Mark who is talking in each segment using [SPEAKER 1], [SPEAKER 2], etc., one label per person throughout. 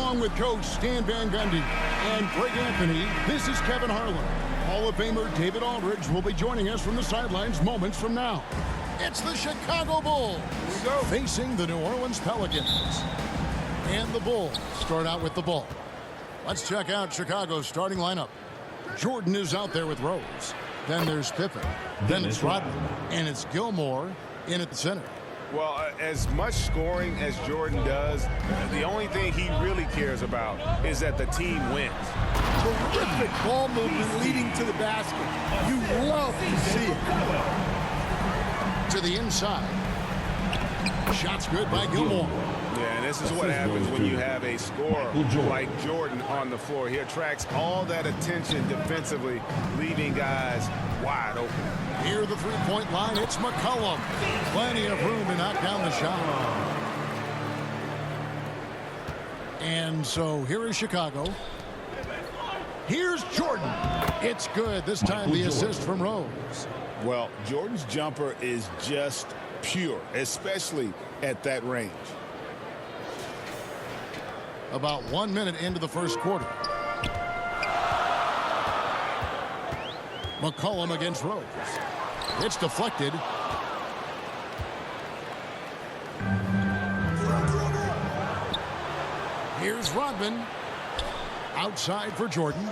[SPEAKER 1] Along with Coach Stan Van Gundy and Greg Anthony, this is Kevin Harlan. Hall of Famer David Aldridge will be joining us from the sidelines moments from now. It's the Chicago Bulls facing the New Orleans Pelicans. And the Bulls start out with the ball. Let's check out Chicago's starting lineup. Jordan is out there with Rose. Then there's Pippen. Then it's Rodman. And it's Gilmore in at the center.
[SPEAKER 2] Well, as much scoring as Jordan does, the only thing he really cares about is that the team wins.
[SPEAKER 3] Terrific ball movement leading to the basket. You love to see it.
[SPEAKER 1] To the inside. Shots good by Gilmore.
[SPEAKER 2] Yeah, and this is what happens when you have a scorer like Jordan on the floor. He attracts all that attention defensively, leaving guys wide open.
[SPEAKER 1] Near the three-point line, it's McCollum. Plenty of room to knock down the shot. And so here is Chicago. Here's Jordan. It's good. This time the assist from Rose.
[SPEAKER 4] Well, Jordan's jumper is just pure, especially at that range.
[SPEAKER 1] About 1 minute into the first quarter. McCollum against Rose. It's deflected. Here's Rodman. Outside for Jordan.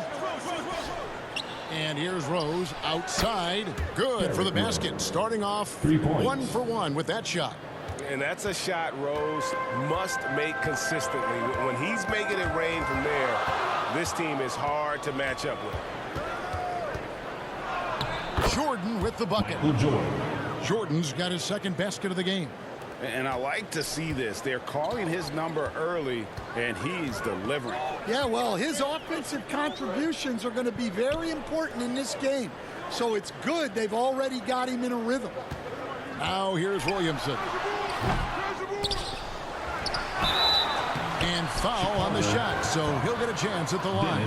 [SPEAKER 1] And here's Rose outside. Good for the basket. Starting off 1 for 1 with that shot.
[SPEAKER 2] And that's a shot Rose must make consistently. When he's making it rain from there, this team is hard to match up with.
[SPEAKER 1] Jordan with the bucket. Jordan's got his second basket of the game.
[SPEAKER 4] And I like to see this. They're calling his number early, and he's delivering.
[SPEAKER 3] Yeah, well, his offensive contributions are going to be very important in this game. So it's good they've already got him in a rhythm.
[SPEAKER 1] Now here's Williamson. And foul on the shot, so he'll get a chance at the line.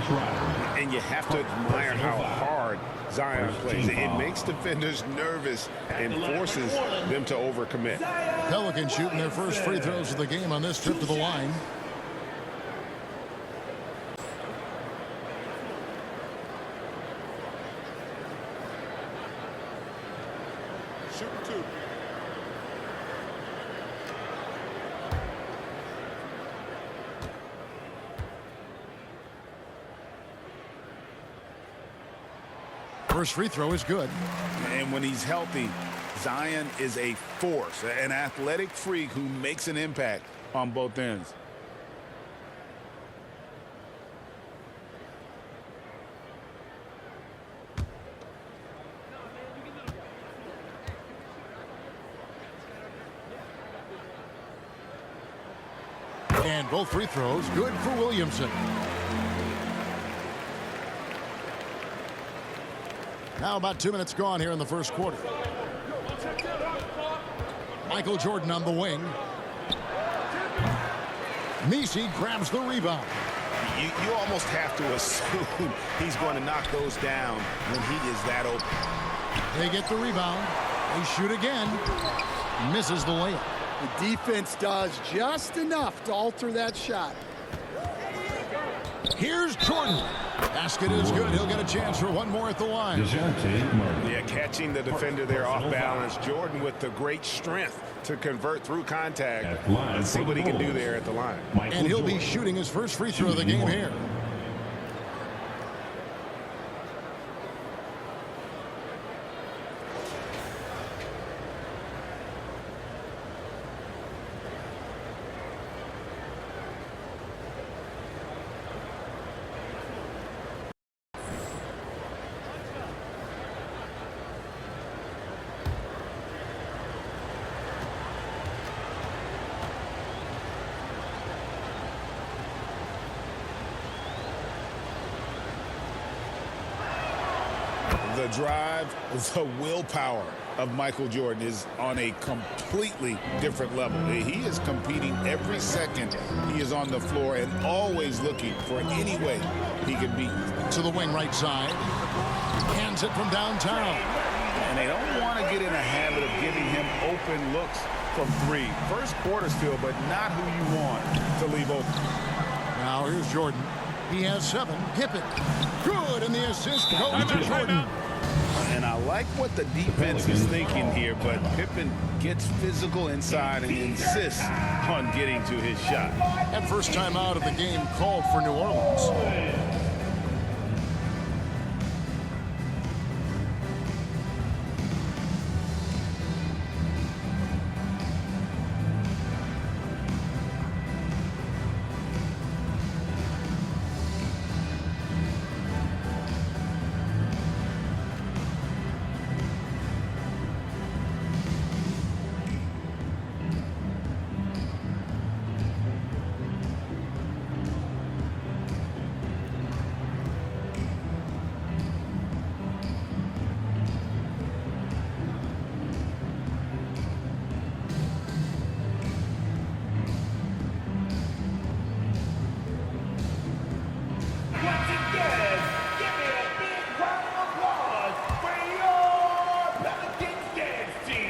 [SPEAKER 4] And you have to admire how hard Zion plays. It makes defenders nervous and forces them to overcommit.
[SPEAKER 1] Pelicans shooting their first free throws of the game on this trip to the line.
[SPEAKER 2] Shooting two.
[SPEAKER 1] First free throw is good.
[SPEAKER 4] And when he's healthy, Zion is a force, an athletic freak who makes an impact on both ends.
[SPEAKER 1] And both free throws good for Williamson. Now about 2 minutes gone here in the first quarter. Michael Jordan on the wing. Messi grabs the rebound.
[SPEAKER 4] You almost have to assume he's going to knock those down when he is that open.
[SPEAKER 1] They get the rebound. They shoot again. Misses the layup.
[SPEAKER 3] The defense does just enough to alter that shot.
[SPEAKER 1] Here's Jordan. Basket is good. He'll get a chance for one more at the line.
[SPEAKER 2] Yeah, catching the defender there off balance. Jordan with the great strength to convert through contact. Let's see what he can do there at the line.
[SPEAKER 1] And he'll be shooting his first free throw of the game here.
[SPEAKER 4] The drive, the willpower of Michael Jordan is on a completely different level. He is competing every second he is on the floor and always looking for any way he can beat.
[SPEAKER 1] To the wing right side. Hands it from downtown.
[SPEAKER 4] And they don't want to get in a habit of giving him open looks from three. First quarter still, but not who you want to leave open.
[SPEAKER 1] Now here's Jordan. He has 7. Pippen. Good, and the assist goes to Jordan.
[SPEAKER 4] And I like what the defense is thinking here, but Pippen gets physical inside and insists on getting to his shot.
[SPEAKER 1] And first time out of the game called for New Orleans.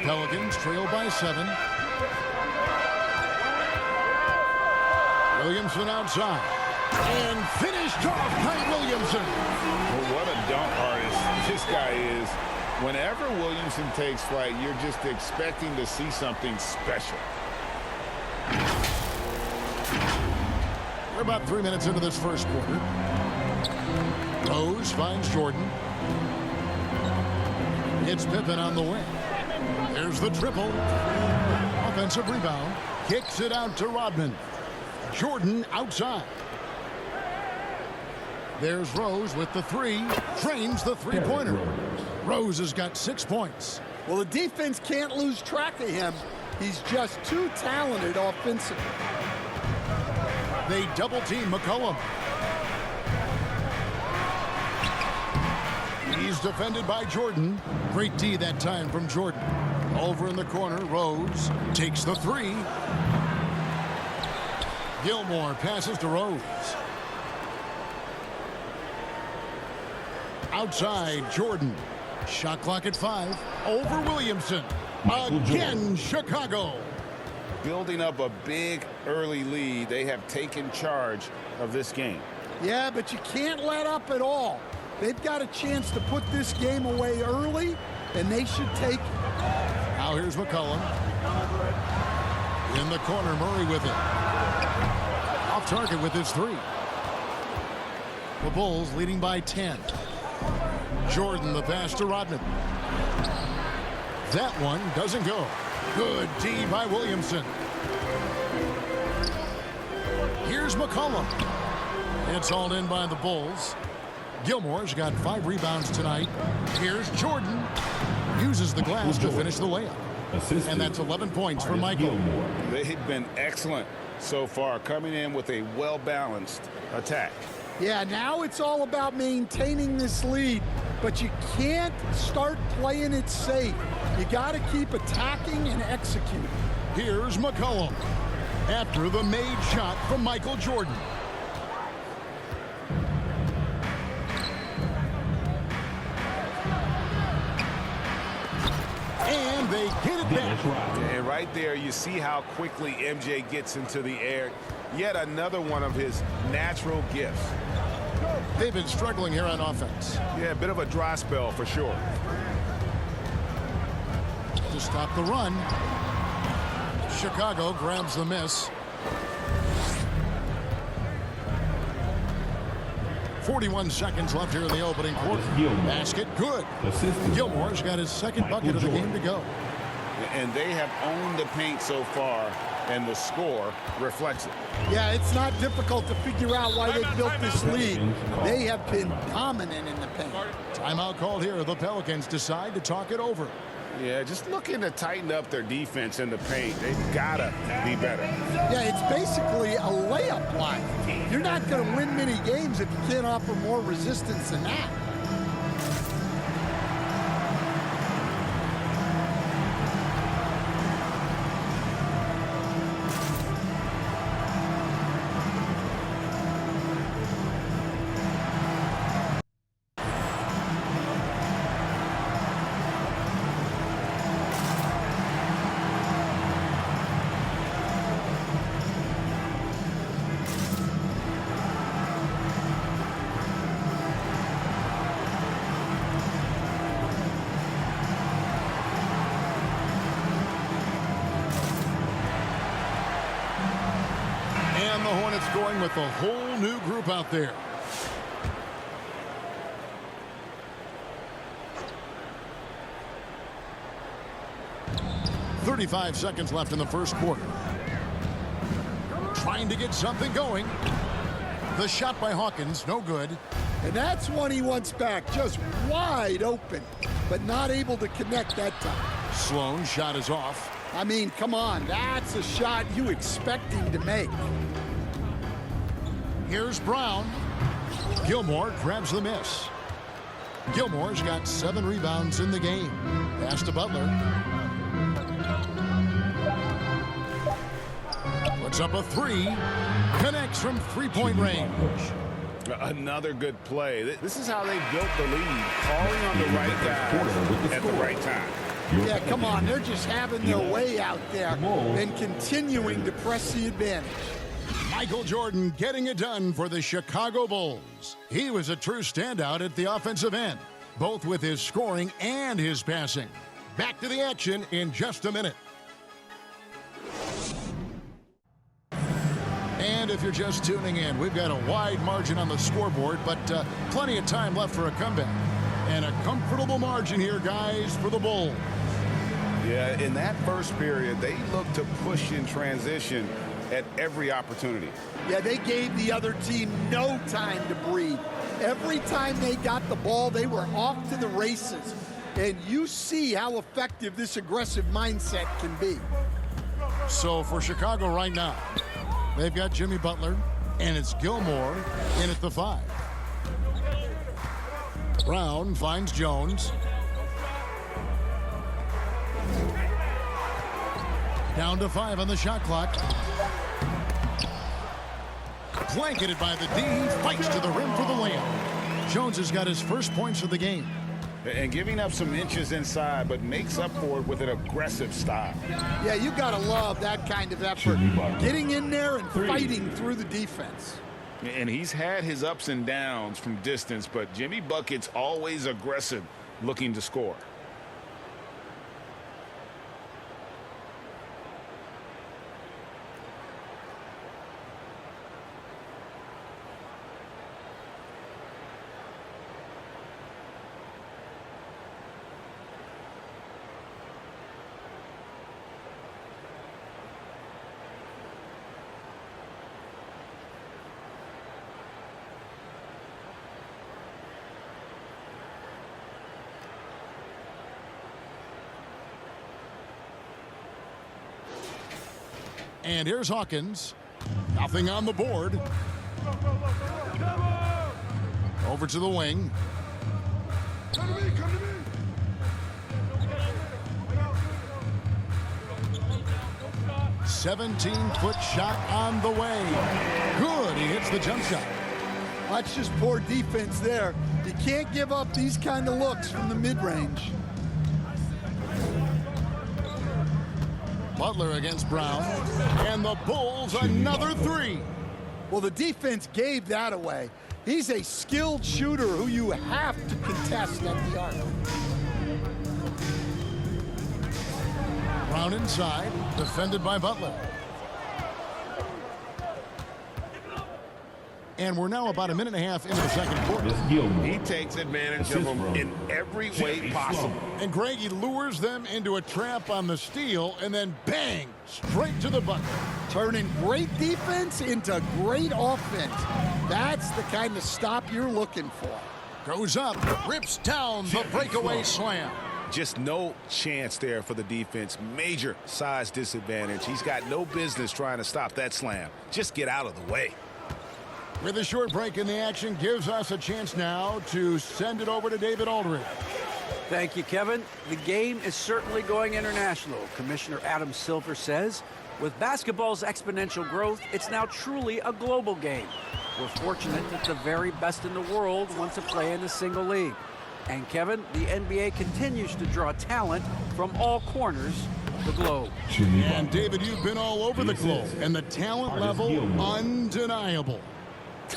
[SPEAKER 1] Pelicans trail by 7. Williamson outside. And finished off by Williamson.
[SPEAKER 4] Well, what a dunk artist this guy is. Whenever Williamson takes flight, you're just expecting to see something special.
[SPEAKER 1] We're about 3 minutes into this first quarter. Rose finds Jordan. It's Pippen on the wing. There's the triple. Offensive rebound. Kicks it out to Rodman. Jordan outside. There's Rose with the 3. Drains the three-pointer. Rose has got 6 points.
[SPEAKER 3] Well, the defense can't lose track of him. He's just too talented offensively.
[SPEAKER 1] They double-team McCollum. He's defended by Jordan. Great D that time from Jordan. Over in the corner, Rose takes the 3. Gilmore passes to Rose. Outside, Jordan. Shot clock at 5. Over Williamson. Again, Chicago.
[SPEAKER 4] Building up a big early lead, they have taken charge of this game.
[SPEAKER 3] Yeah, but you can't let up at all. They've got a chance to put this game away early, and they should take it.
[SPEAKER 1] Now here's McCollum. In the corner, Murray with it. Off target with his 3. The Bulls leading by 10. Jordan the pass to Rodman. That one doesn't go. Good D by Williamson. Here's McCollum. It's hauled in by the Bulls. Gilmore's got 5 rebounds tonight. Here's Jordan. Uses the glass to finish the layup. And that's 11 points for Michael.
[SPEAKER 4] They've been excellent so far, coming in with a well-balanced attack.
[SPEAKER 3] Yeah, now it's all about maintaining this lead, but you can't start playing it safe. You got to keep attacking and executing.
[SPEAKER 1] Here's McCollum after the made shot from Michael Jordan. And they get it back.
[SPEAKER 2] And right there, you see how quickly MJ gets into the air. Yet another one of his natural gifts.
[SPEAKER 1] They've been struggling here on offense.
[SPEAKER 2] Yeah, a bit of a dry spell for sure.
[SPEAKER 1] To stop the run, Chicago grabs the miss. 41 seconds left here in the opening quarter. Basket, good. Gilmore's got his second bucket of the game to go.
[SPEAKER 4] And they have owned the paint so far, and the score reflects it.
[SPEAKER 3] Yeah, it's not difficult to figure out why they built this lead. They have been dominant in the paint.
[SPEAKER 1] Timeout called here. The Pelicans decide to talk it over.
[SPEAKER 2] Yeah, just looking to tighten up their defense in the paint. They've got to be better.
[SPEAKER 3] Yeah, it's basically a layup line. You're not going to win many games if you can't offer more resistance than that.
[SPEAKER 1] And the Hornets going with a whole new group out there. "35 seconds left in the first quarter. Trying to get something going. The shot by Hawkins, no good.
[SPEAKER 3] And that's one he wants back, just wide open, but not able to connect that time.
[SPEAKER 1] Sloan shot is off.
[SPEAKER 3] I mean, come on, that's a shot you expect him to make.
[SPEAKER 1] Here's Brown. Gilmore grabs the miss. Gilmore's got 7 rebounds in the game. Pass to Butler. Puts up a 3. Connects from three-point range.
[SPEAKER 2] Another good play. This is how they built the lead, calling on the right guys at the right time.
[SPEAKER 3] Yeah, come on, they're just having their way out there and continuing to press the advantage.
[SPEAKER 1] Michael Jordan getting it done for the Chicago Bulls. He was a true standout at the offensive end, both with his scoring and his passing. Back to the action in just a minute. And if you're just tuning in, we've got a wide margin on the scoreboard, but plenty of time left for a comeback. And a comfortable margin here, guys, for the Bulls.
[SPEAKER 2] Yeah, in that first period, they looked to push in transition at every opportunity.
[SPEAKER 3] Yeah, they gave the other team no time to breathe. Every time they got the ball, they were off to the races. And you see how effective this aggressive mindset can be.
[SPEAKER 1] So for Chicago right now, they've got Jimmy Butler, and it's Gilmore in at the 5. Brown finds Jones. Down to 5 on the shot clock. Blanketed by the D. Fights to the rim for the layup. Jones has got his first points of the game.
[SPEAKER 2] And giving up some inches inside, but makes up for it with an aggressive style.
[SPEAKER 3] Yeah, you got to love that kind of effort. Getting in there and fighting through the defense.
[SPEAKER 2] And he's had his ups and downs from distance, but Jimmy Bucket's always aggressive, looking to score.
[SPEAKER 1] And here's Hawkins. Nothing on the board. Over to the wing. 17-foot shot on the way. Good. He hits the jump shot.
[SPEAKER 3] That's just poor defense there. You can't give up these kind of looks from the mid-range.
[SPEAKER 1] Butler against Brown. And the Bulls another 3.
[SPEAKER 3] Well, the defense gave that away. He's a skilled shooter who you have to contest at the arc.
[SPEAKER 1] Brown inside, defended by Butler. And we're now about a minute and a half into the second quarter.
[SPEAKER 2] He takes advantage of them in every way possible.
[SPEAKER 1] And Greg, he lures them into a trap on the steal, and then bang, straight to the bucket.
[SPEAKER 3] Turning great defense into great offense. That's the kind of stop you're looking for.
[SPEAKER 1] Goes up, rips down the breakaway slam.
[SPEAKER 2] Just no chance there for the defense. Major size disadvantage. He's got no business trying to stop that slam. Just get out of the way.
[SPEAKER 1] With a short break in the action, gives us a chance now to send it over to David Aldridge.
[SPEAKER 5] Thank you, Kevin. The game is certainly going international. Commissioner Adam Silver says, with basketball's exponential growth, it's now truly a global game. We're fortunate that the very best in the world want to play in a single league. And Kevin, the NBA continues to draw talent from all corners of the globe.
[SPEAKER 1] And David, you've been all over the globe, and the talent level undeniable.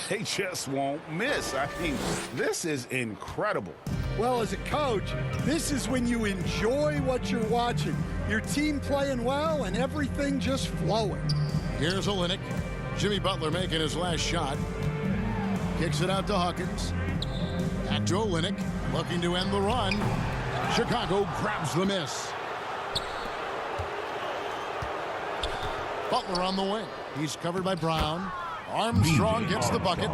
[SPEAKER 2] They just won't miss. I mean, this is incredible.
[SPEAKER 3] Well, as a coach, this is when you enjoy what you're watching. Your team playing well and everything just flowing.
[SPEAKER 1] Here's Olynyk. Jimmy Butler making his last shot. Kicks it out to Hawkins. Back to Olynyk, looking to end the run. Chicago grabs the miss. Butler on the wing. He's covered by Brown. Armstrong gets the bucket.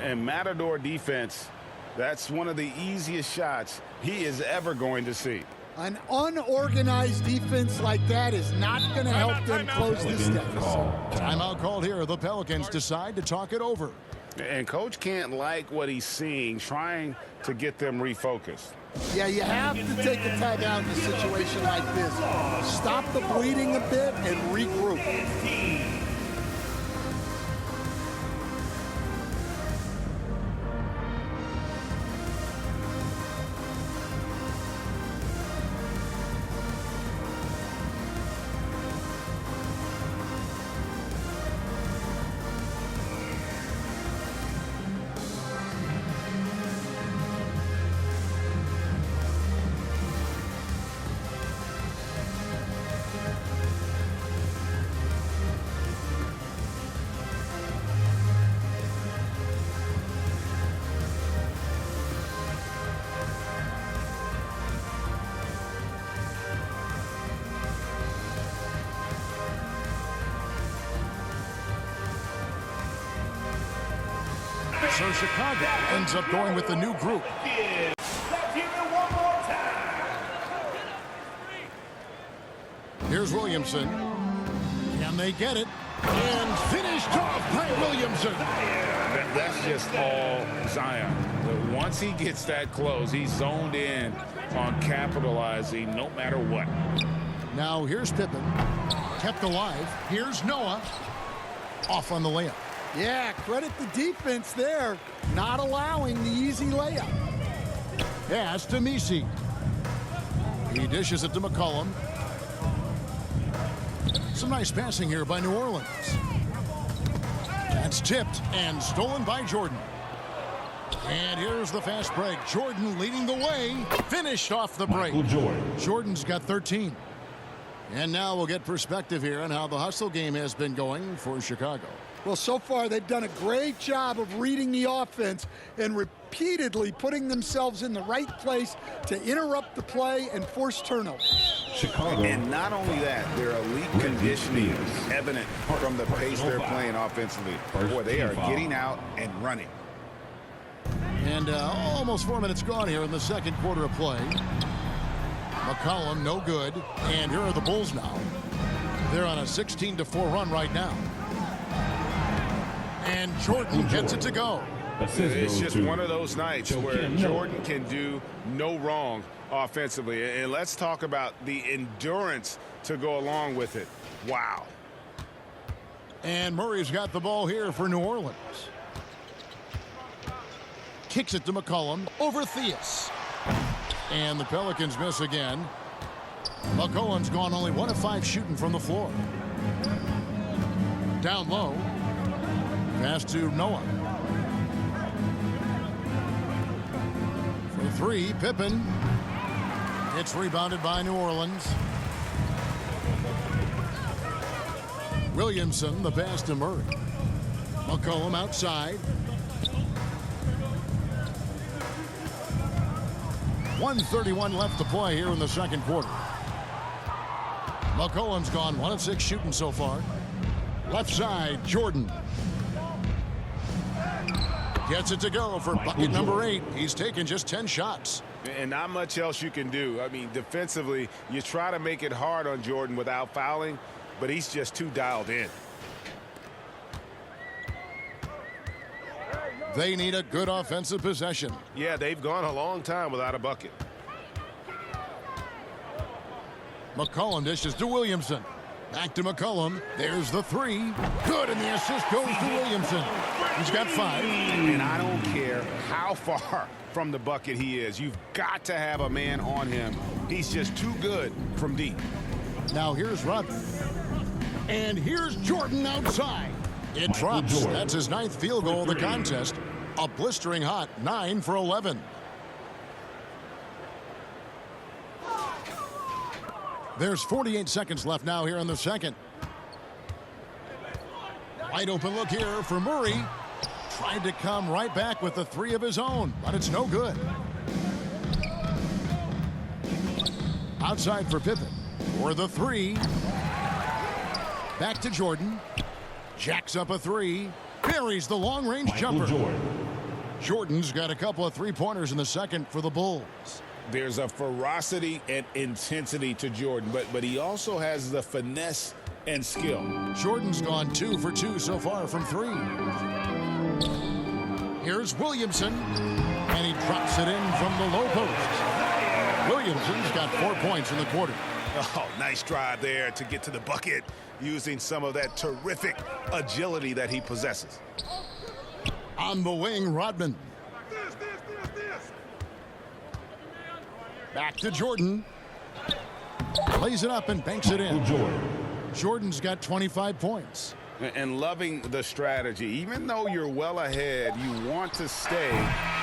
[SPEAKER 2] And Matador defense, that's one of the easiest shots he is ever going to see.
[SPEAKER 3] An unorganized defense like that is not going to help them close this deficit.
[SPEAKER 1] Timeout called here. The Pelicans decide to talk it over.
[SPEAKER 2] And Coach can't like what he's seeing, trying to get them refocused.
[SPEAKER 3] Yeah, you have to take a timeout in a situation like this. Stop the bleeding a bit and regroup.
[SPEAKER 1] So Chicago ends up going with the new group. Here's Williamson. Can they get it? And finished off by Williamson.
[SPEAKER 4] That's just all Zion. But once he gets that close, he's zoned in on capitalizing no matter what.
[SPEAKER 1] Now here's Pippen. Kept alive. Here's Noah. Off on the layup.
[SPEAKER 3] Yeah, credit the defense there, not allowing the easy layup.
[SPEAKER 1] Pass to Messi. He dishes it to McCollum. Some nice passing here by New Orleans. That's tipped and stolen by Jordan. And here's the fast break. Jordan leading the way. Finished off the break. Jordan's got 13. And now we'll get perspective here on how the hustle game has been going for Chicago.
[SPEAKER 3] Well, so far they've done a great job of reading the offense and repeatedly putting themselves in the right place to interrupt the play and force turnovers.
[SPEAKER 4] Chicago.
[SPEAKER 2] And not only that, their elite conditioning is evident from the pace they're playing offensively. Boy, they are getting out and running.
[SPEAKER 1] And almost 4 minutes gone here in the second quarter of play. McCollum, no good. And here are the Bulls now. They're on a 16-4 run right now. And Jordan gets it to go.
[SPEAKER 2] It's just one of those nights where Jordan can do no wrong offensively. And let's talk about the endurance to go along with it. Wow.
[SPEAKER 1] And Murray's got the ball here for New Orleans. Kicks it to McCollum over Theus. And the Pelicans miss again. McCollum's gone only 1 of 5 shooting from the floor. Down low. Pass to Noah. For 3, Pippen. It's rebounded by New Orleans. Williamson, the pass to Murray. McCollum outside. 1:31 left to play here in the second quarter. McCollum's gone 1 of 6 shooting so far. Left side, Jordan. Gets it to go for bucket number 8. He's taken just 10 shots.
[SPEAKER 2] And not much else you can do. I mean, defensively, you try to make it hard on Jordan without fouling, but he's just too dialed in.
[SPEAKER 1] They need a good offensive possession.
[SPEAKER 2] Yeah, they've gone a long time without a bucket.
[SPEAKER 1] McCollum dishes to Williamson. Back to McCollum. There's the 3. Good, and the assist goes to Williamson. He's got 5.
[SPEAKER 2] And I don't care how far from the bucket he is. You've got to have a man on him. He's just too good from deep.
[SPEAKER 1] Now here's Rodman. And here's Jordan outside. It drops. That's his 9th field goal of the contest. A blistering hot 9 for 11. There's 48 seconds left now here in the second. Wide open look here for Murray. Tried to come right back with the three of his own, but it's no good. Outside for Pippen. For the three. Back to Jordan. Jacks up a three. Buries the long-range jumper. Jordan's got a couple of three-pointers in the second for the Bulls.
[SPEAKER 4] There's a ferocity and intensity to Jordan, but he also has the finesse and skill.
[SPEAKER 1] Jordan's gone 2 for 2 so far from three. Here's Williamson, and he drops it in from the low post. Williamson's got 4 points in the quarter.
[SPEAKER 2] Oh, nice drive there to get to the bucket using some of that terrific agility that he possesses.
[SPEAKER 1] On the wing, Rodman. Back to Jordan. Lays it up and banks it in. Jordan's got 25 points.
[SPEAKER 2] And loving the strategy. Even though you're well ahead, you want to stay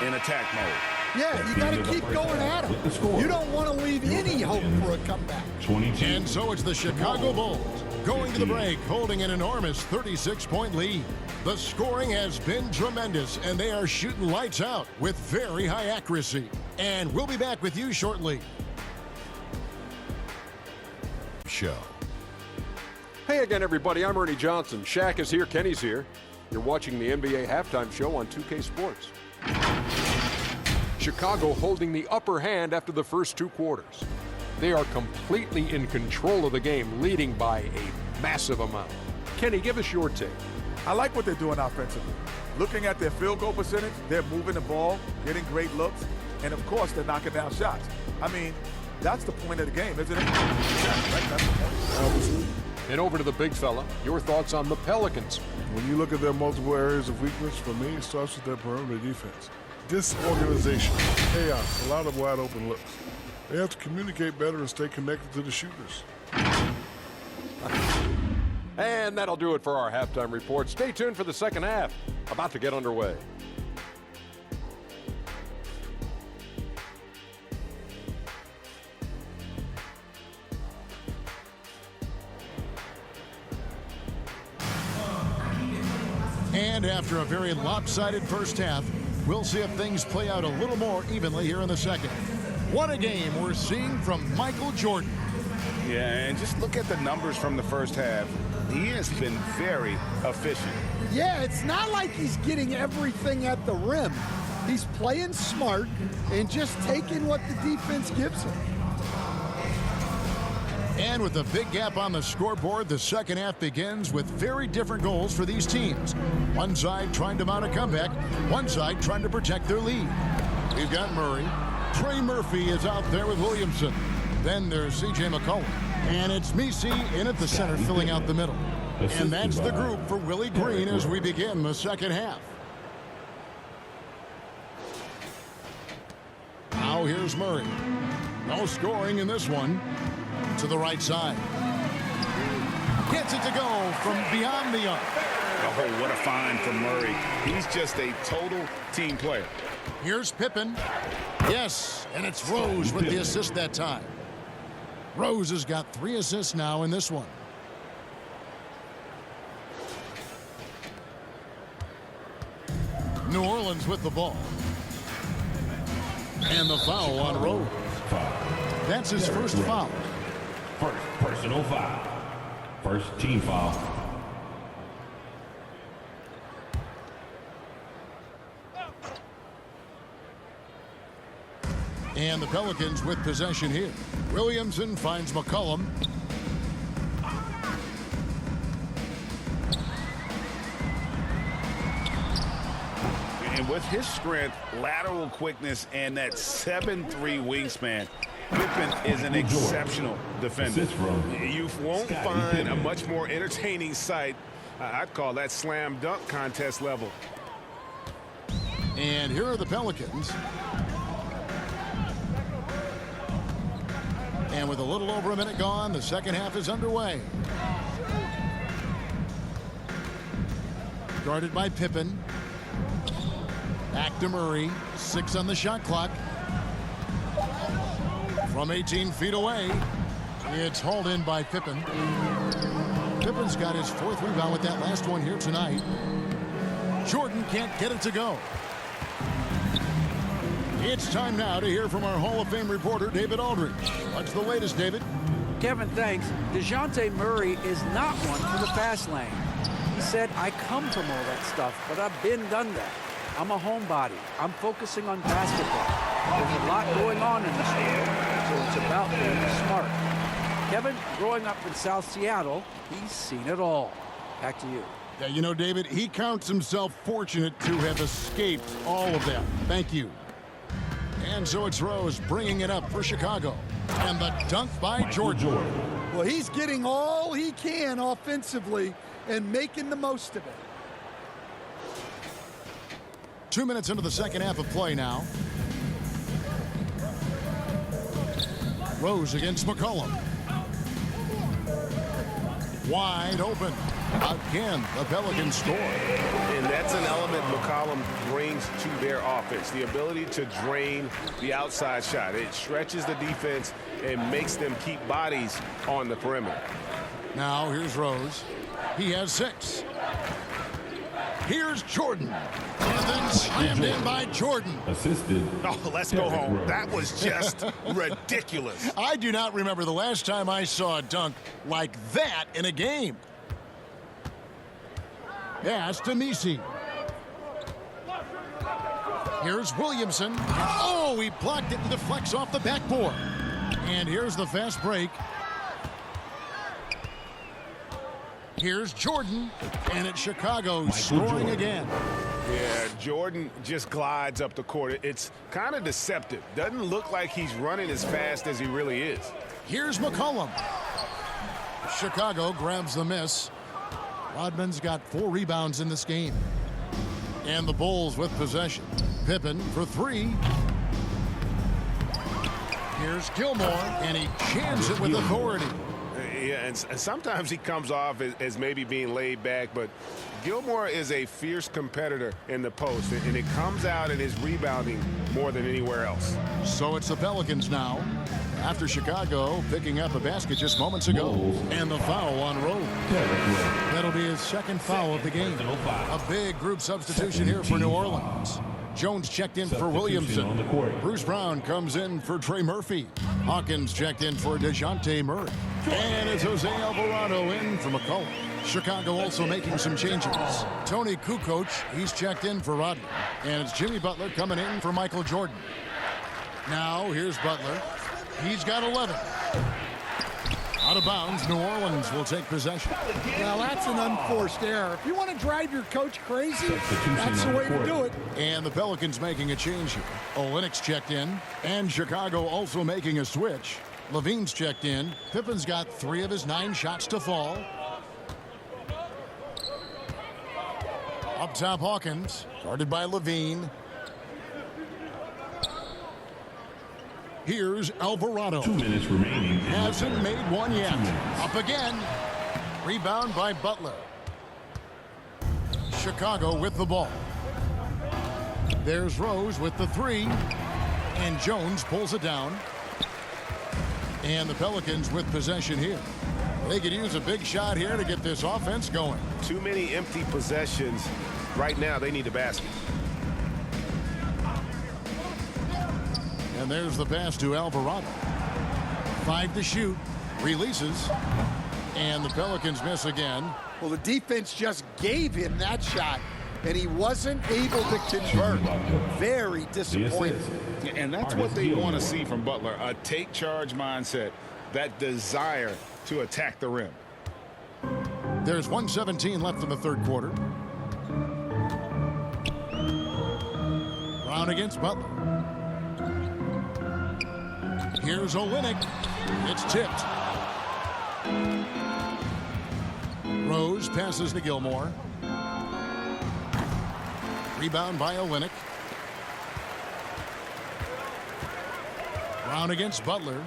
[SPEAKER 2] in attack mode.
[SPEAKER 3] Yeah, you got to keep going at him. You don't want to leave any hope for a comeback.
[SPEAKER 1] And so it's the Chicago Bulls going to the break, holding an enormous 36-point lead. The scoring has been tremendous, and they are shooting lights out with very high accuracy. And we'll be back with you shortly. Show.
[SPEAKER 6] Hey again, everybody. I'm Ernie Johnson. Shaq is here. Kenny's here. You're watching the NBA Halftime Show on 2K Sports. Chicago holding the upper hand after the first 2 quarters. They are completely in control of the game, leading by a massive amount. Kenny, give us your take.
[SPEAKER 7] I like what they're doing offensively. Looking at their field goal percentage, they're moving the ball, getting great looks, and of course, they're knocking down shots. I mean, that's the point of the game, isn't it? That's the point.
[SPEAKER 6] And over to the big fella. Your thoughts on the Pelicans.
[SPEAKER 8] When you look at their multiple areas of weakness, for me, it starts with their perimeter defense. Disorganization, chaos, a lot of wide open looks. They have to communicate better and stay connected to the shooters.
[SPEAKER 6] And that'll do it for our halftime report. Stay tuned for the second half. About to get underway.
[SPEAKER 1] And after a very lopsided first half, we'll see if things play out a little more evenly here in the second. What a game we're seeing from Michael Jordan.
[SPEAKER 2] Yeah, and just look at the numbers from the first half. He has been very efficient.
[SPEAKER 3] Yeah, it's not like he's getting everything at the rim. He's playing smart and just taking what the defense gives him.
[SPEAKER 1] And with a big gap on the scoreboard, the second half begins with very different goals for these teams. One side trying to mount a comeback, one side trying to protect their lead. We've got Murray. Trey Murphy is out there with Williamson. Then there's C.J. McCollum. And it's Messi in at the center, filling out the middle. And that's the group for Willie Green as we begin the second half. Now here's Murray. No scoring in this one. To the right side. Gets it to go from beyond the arc.
[SPEAKER 2] Oh, what a find from Murray. He's just a total team player.
[SPEAKER 1] Here's Pippen. Yes, and it's Rose with the assist that time. Rose has got 3 assists now in this one. New Orleans with the ball. And the foul on Rose. That's his first foul.
[SPEAKER 9] First personal foul. First team foul.
[SPEAKER 1] And the Pelicans with possession here. Williamson finds McCollum.
[SPEAKER 2] And with his strength, lateral quickness, and that 7'3" wingspan, Pippen is an exceptional defender. You won't find a much more entertaining sight. I'd call that slam dunk contest level.
[SPEAKER 1] And here are the Pelicans. And with a little over a minute gone, the second half is underway. Guarded by Pippen. Back to Murray. 6 on the shot clock. From 18 feet away, it's hauled in by Pippen. Pippen's got his 4th rebound with that last one here tonight. Jordan can't get it to go. It's time now to hear from our Hall of Fame reporter, David Aldridge. What's the latest, David?
[SPEAKER 5] Kevin, thanks. DeJounte Murray is not one for the fast lane. He said, I come from all that stuff, but I've done that. I'm a homebody. I'm focusing on basketball. There's a lot going on in this world, so it's about being smart. Kevin, growing up in South Seattle, he's seen it all. Back to you.
[SPEAKER 1] Yeah, you know, David, he counts himself fortunate to have escaped all of that. Thank you. And so it's Rose bringing it up for Chicago. And the dunk by Jordan.
[SPEAKER 3] Well, he's getting all he can offensively and making the most of it.
[SPEAKER 1] 2 minutes into the second half of play now. Rose against McCollum. Wide open. Again, the Pelicans score.
[SPEAKER 2] And that's an element McCollum brings to their offense, the ability to drain the outside shot. It stretches the defense and makes them keep bodies on the perimeter.
[SPEAKER 1] Now here's Rose. He has 6. Here's Jordan. And then slammed in by Jordan.
[SPEAKER 9] Assisted.
[SPEAKER 2] Oh, let's go home. That was just ridiculous.
[SPEAKER 1] I do not remember the last time I saw a dunk like that in a game. Pass to Messi. Here's Williamson. Oh, he blocked it and deflects off the backboard. And here's the fast break. Here's Jordan, and it's Chicago scoring again.
[SPEAKER 2] Yeah, Jordan just glides up the court. It's kind of deceptive. Doesn't look like he's running as fast as he really is.
[SPEAKER 1] Here's McCollum. Chicago grabs the miss. Rodman's got 4 rebounds in this game. And the Bulls with possession. Pippen for 3. Here's Gilmore, and he jams it with authority.
[SPEAKER 2] Yeah, and sometimes he comes off as maybe being laid back, but Gilmore is a fierce competitor in the post, and it comes out in his rebounding more than anywhere else.
[SPEAKER 1] So it's the Pelicans now, after Chicago picking up a basket just moments ago. And the foul on Rose. That'll be his 2nd foul of the game. A big group substitution here for New Orleans. Jones checked in for Williamson. Bruce Brown comes in for Trey Murphy. Hawkins checked in for DeJounte Murray. And it's Jose Alvarado in for McCollum. Chicago also making some changes. Tony Kukoc, he's checked in for Rodman. And it's Jimmy Butler coming in for Michael Jordan. Now here's Butler. He's got 11. Out of bounds, New Orleans will take possession.
[SPEAKER 3] Now that's an unforced error. If you want to drive your coach crazy, that's the way to do it.
[SPEAKER 1] And the Pelicans making a change here. Olynyk's checked in, and Chicago also making a switch. Levine's checked in. Pippen's got 3 of his 9 shots to fall. Up top, Hawkins, guarded by Levine. Here's Alvarado.
[SPEAKER 9] 2 minutes remaining.
[SPEAKER 1] Hasn't made one yet. Up again. Rebound by Butler. Chicago with the ball. There's Rose with the 3. And Jones pulls it down. And the Pelicans with possession here. They could use a big shot here to get this offense going.
[SPEAKER 2] Too many empty possessions. Right now, they need a basket.
[SPEAKER 1] And there's the pass to Alvarado. 5 to shoot. Releases. And the Pelicans miss again.
[SPEAKER 3] Well, the defense just gave him that shot, and he wasn't able to convert. Very disappointing.
[SPEAKER 4] And that's what they want to see from Butler, a take-charge mindset, that desire to attack the rim.
[SPEAKER 1] There's 1:17 left in the 3rd quarter. Brown against Butler. Here's Olynyk. It's tipped. Rose passes to Gilmore. Rebound by Olynyk. Brown against Butler.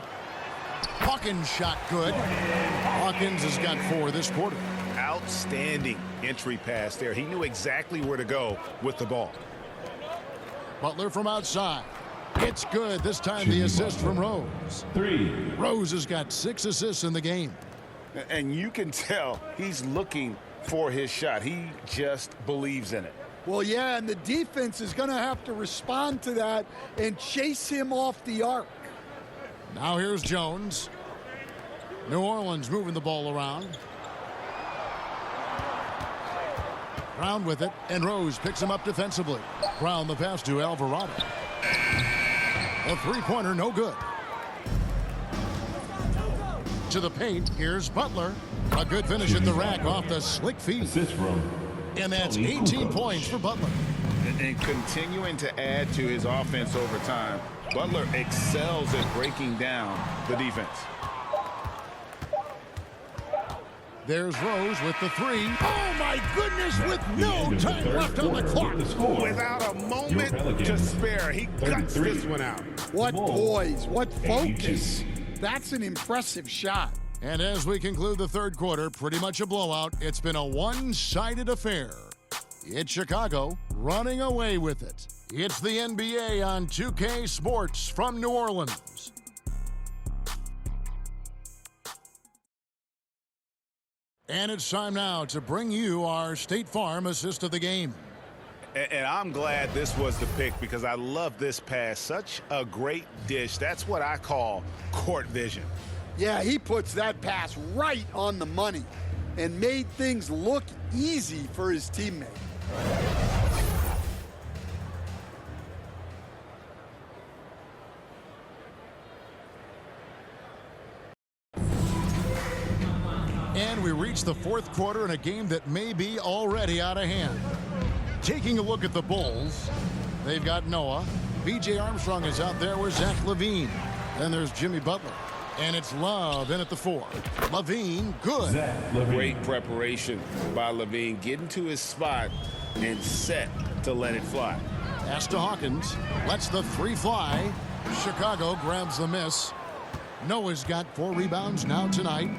[SPEAKER 1] Hawkins shot good. Hawkins has got 4 this quarter.
[SPEAKER 2] Outstanding entry pass there. He knew exactly where to go with the ball.
[SPEAKER 1] Butler from outside. It's good. This time the assist from Rose.
[SPEAKER 9] 3.
[SPEAKER 1] Rose has got 6 assists in the game.
[SPEAKER 2] And you can tell he's looking for his shot. He just believes in it.
[SPEAKER 3] Well, yeah, and the defense is going to have to respond to that and chase him off the arc.
[SPEAKER 1] Now here's Jones. New Orleans moving the ball around. Brown with it, and Rose picks him up defensively. Brown the pass to Alvarado. A three-pointer, no good. To the paint, here's Butler. A good finish at the rack off the slick feed. And that's 18 points for Butler.
[SPEAKER 2] And continuing to add to his offense over time, Butler excels at breaking down the defense.
[SPEAKER 1] There's Rose with the three. Oh, my goodness, with no time left on the clock.
[SPEAKER 2] Without a moment to spare, he cuts this one out.
[SPEAKER 3] What poise, what focus. That's an impressive shot.
[SPEAKER 1] And as we conclude the third quarter, pretty much a blowout. It's been a one-sided affair. It's Chicago running away with it. It's the NBA on 2K Sports from New Orleans. And it's time now to bring you our State Farm assist of the game.
[SPEAKER 2] And I'm glad this was the pick because I love this pass. Such a great dish. That's what I call court vision.
[SPEAKER 3] Yeah, he puts that pass right on the money and made things look easy for his teammate.
[SPEAKER 1] And we reach the fourth quarter in a game that may be already out of hand. Taking a look at the Bulls, they've got Noah. B.J. Armstrong is out there with Zach LaVine. Then there's Jimmy Butler. And it's Love in at the 4. LaVine, good.
[SPEAKER 2] Great preparation by LaVine. Getting to his spot and set to let it fly.
[SPEAKER 1] Pass to Hawkins. Lets the 3 fly. Chicago grabs the miss. Noah's got 4 rebounds now tonight.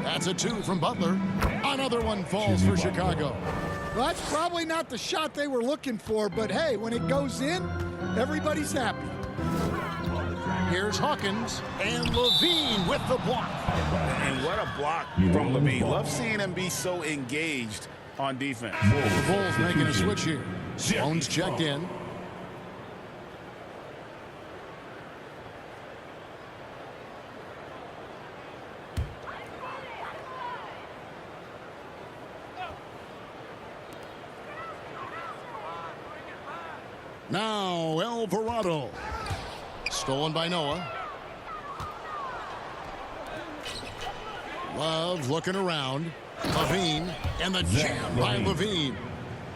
[SPEAKER 1] That's a 2 from Butler. Another one falls for Chicago.
[SPEAKER 3] Well, that's probably not the shot they were looking for, but hey, when it goes in, everybody's happy.
[SPEAKER 1] Here's Hawkins and LaVine with the block.
[SPEAKER 2] And what a block from LaVine. Love seeing him be so engaged on defense.
[SPEAKER 1] The Bulls making a switch here. Jones checked in. Now Alvarado. Stolen by Noah. Love looking around. LaVine and the jam by LaVine.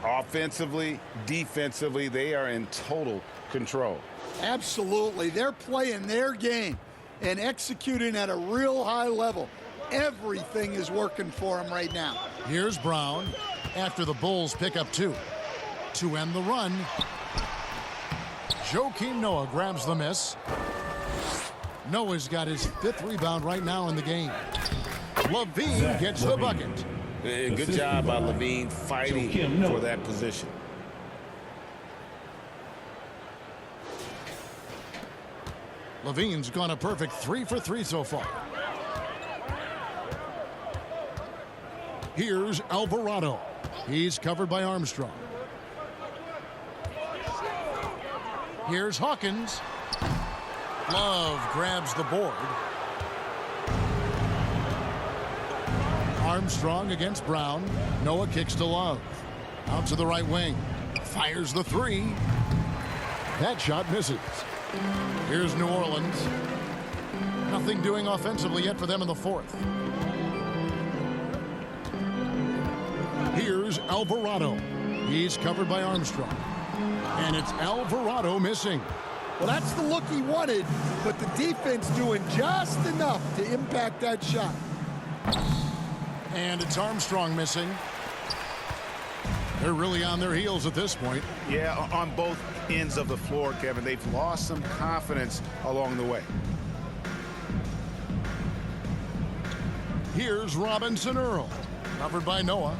[SPEAKER 2] Offensively, defensively, they are in total control.
[SPEAKER 3] Absolutely. They're playing their game and executing at a real high level. Everything is working for them right now.
[SPEAKER 1] Here's Brown after the Bulls pick up 2. To end the run, Joakim Noah grabs the miss. Noah's got his 5th rebound right now in the game. LaVine gets the bucket.
[SPEAKER 2] Good job by LaVine fighting for that position.
[SPEAKER 1] LaVine's gone a perfect 3 for 3 so far. Here's Alvarado. He's covered by Armstrong. Here's Hawkins. Love grabs the board. Armstrong against Brown. Noah kicks to Love. Out to the right wing. Fires the 3. That shot misses. Here's New Orleans. Nothing doing offensively yet for them in the 4th. Here's Alvarado. He's covered by Armstrong. And it's Alvarado missing.
[SPEAKER 3] Well, that's the look he wanted, but the defense doing just enough to impact that shot.
[SPEAKER 1] And it's Armstrong missing. They're really on their heels at this point.
[SPEAKER 2] Yeah, on both ends of the floor, Kevin. They've lost some confidence along the way.
[SPEAKER 1] Here's Robinson Earl. Covered by Noah.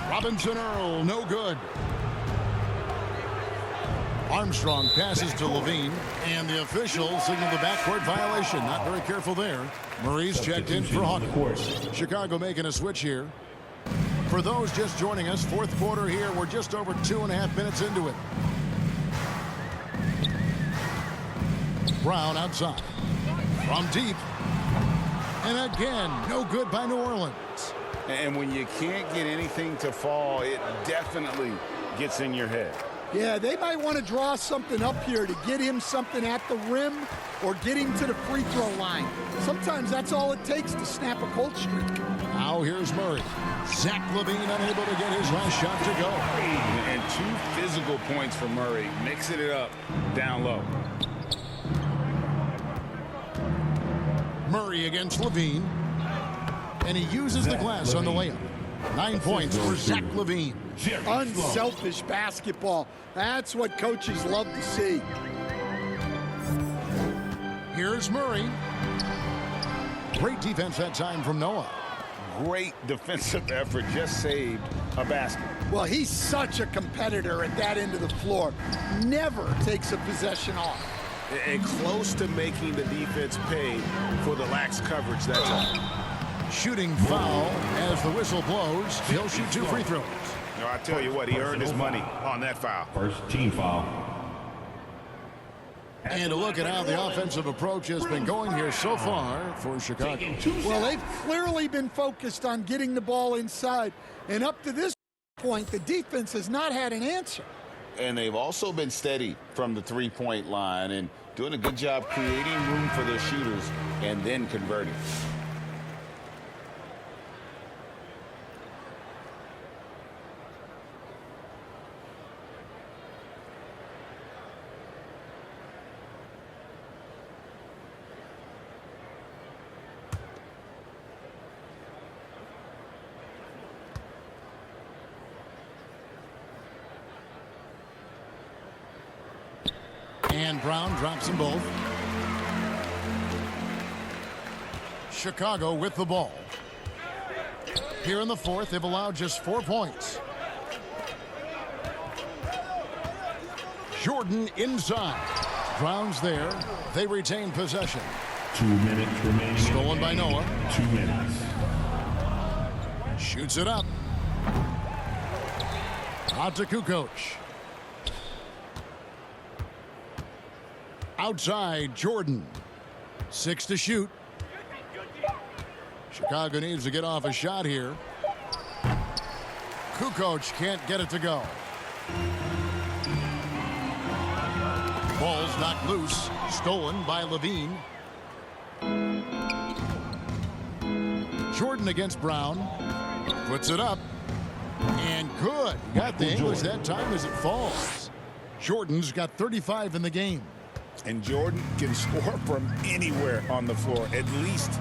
[SPEAKER 1] Robinson Earl, no good. Armstrong passes to Levine, and the official signaled the backcourt violation. Not very careful there. Murray's checked in for Hawkins. Chicago making a switch here. For those just joining us, fourth quarter here. We're just over 2.5 minutes into it. Brown outside. From deep. And again, no good by New Orleans.
[SPEAKER 2] And when you can't get anything to fall, it definitely gets in your head.
[SPEAKER 3] Yeah, they might want to draw something up here to get him something at the rim or get him to the free throw line. Sometimes that's all it takes to snap a cold streak.
[SPEAKER 1] Now here's Murray. Zach LaVine unable to get his last shot to go.
[SPEAKER 2] And 2 physical points for Murray, mixing it up down low.
[SPEAKER 1] Murray against LaVine. And he uses the glass on the layup. 9 points for Zach LaVine.
[SPEAKER 3] Unselfish basketball. That's what coaches love to see.
[SPEAKER 1] Here's Murray. Great defense that time from Noah.
[SPEAKER 2] Great defensive effort, just saved a basket.
[SPEAKER 3] Well, he's such a competitor at that end of the floor. Never takes a possession off.
[SPEAKER 2] And close to making the defense pay for the lax coverage that time.
[SPEAKER 1] Shooting foul as the whistle blows. He'll shoot 2 free throws.
[SPEAKER 2] No, I tell you what, he earned his money on that foul.
[SPEAKER 9] First team foul.
[SPEAKER 1] And a look at how the offensive approach has been going here so far for Chicago.
[SPEAKER 3] Well, they've clearly been focused on getting the ball inside. And up to this point, the defense has not had an answer.
[SPEAKER 2] And they've also been steady from the three-point line and doing a good job creating room for their shooters and then converting.
[SPEAKER 1] And Brown drops them both. Chicago with the ball. Here in the fourth, they've allowed just 4 points. Jordan inside. Brown's there. They retain possession.
[SPEAKER 9] 2 minutes remaining.
[SPEAKER 1] Stolen by Noah.
[SPEAKER 9] 2 minutes.
[SPEAKER 1] Shoots it up. Out to Kukoc. Outside, Jordan. 6 to shoot. Chicago needs to get off a shot here. Kukoc can't get it to go. Ball's knocked loose. Stolen by LaVine. Jordan against Brown. Puts it up. And good. He got the English that time as it falls. Jordan's got 35 in the game.
[SPEAKER 4] And Jordan can score from anywhere on the floor. At least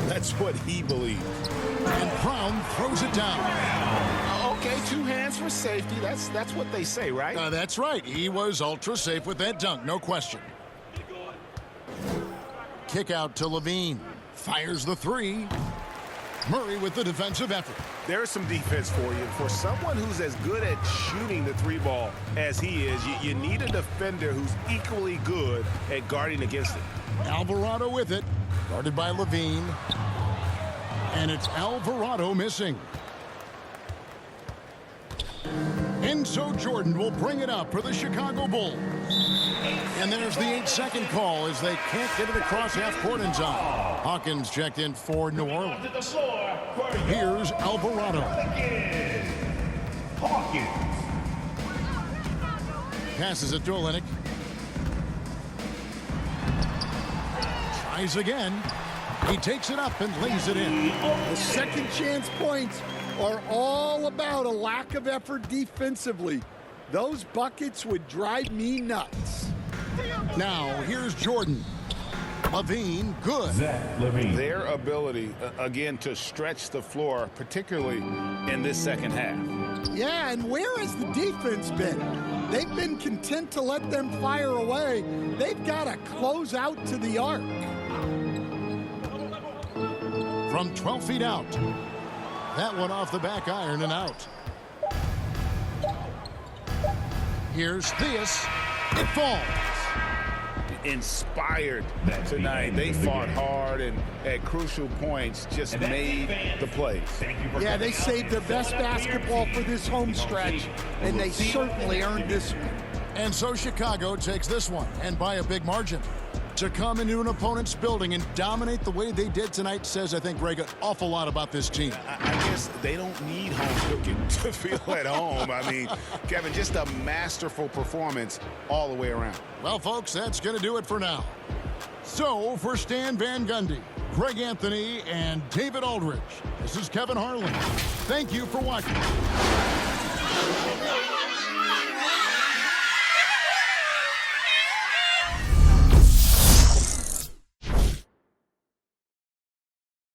[SPEAKER 4] that's what he believes.
[SPEAKER 1] And Brown throws it down.
[SPEAKER 2] Okay, 2 hands for safety. That's what they say, right?
[SPEAKER 1] That's right. He was ultra safe with that dunk, no question. Kick out to LaVine. Fires the 3. Murray with the defensive effort.
[SPEAKER 2] There's some defense for you. For someone who's as good at shooting the 3 ball as he is, you need a defender who's equally good at guarding against it.
[SPEAKER 1] Alvarado with it. Guarded by LaVine. And it's Alvarado missing. Enzo Jordan will bring it up for the Chicago Bulls. And there's the 8-second call as they can't get it across half court in time. Hawkins checked in for New Orleans. Here's Alvarado. Passes it to Olynyk. Tries again. He takes it up and lays it in.
[SPEAKER 3] The second chance points are all about a lack of effort defensively. Those buckets would drive me nuts.
[SPEAKER 1] Now, here's Jordan. LaVine, good.
[SPEAKER 2] Their ability, again, to stretch the floor, particularly in this second half.
[SPEAKER 3] Yeah, and where has the defense been? They've been content to let them fire away. They've got to close out to the arc.
[SPEAKER 1] From 12 feet out. That one off the back iron and out. Here's Theus. It falls.
[SPEAKER 2] Inspired tonight. They fought hard and at crucial points just made the plays.
[SPEAKER 3] Yeah, they saved their best basketball for this home stretch, and they certainly earned this one.
[SPEAKER 1] And so Chicago takes this one, and by a big margin. To come into an opponent's building and dominate the way they did tonight says, I think, Greg, an awful lot about this team.
[SPEAKER 2] I guess they don't need home cooking to feel at home. I mean, Kevin, just a masterful performance all the way around.
[SPEAKER 1] Well, folks, that's going to do it for now. So, for Stan Van Gundy, Greg Anthony, and David Aldridge, this is Kevin Harlan. Thank you for watching.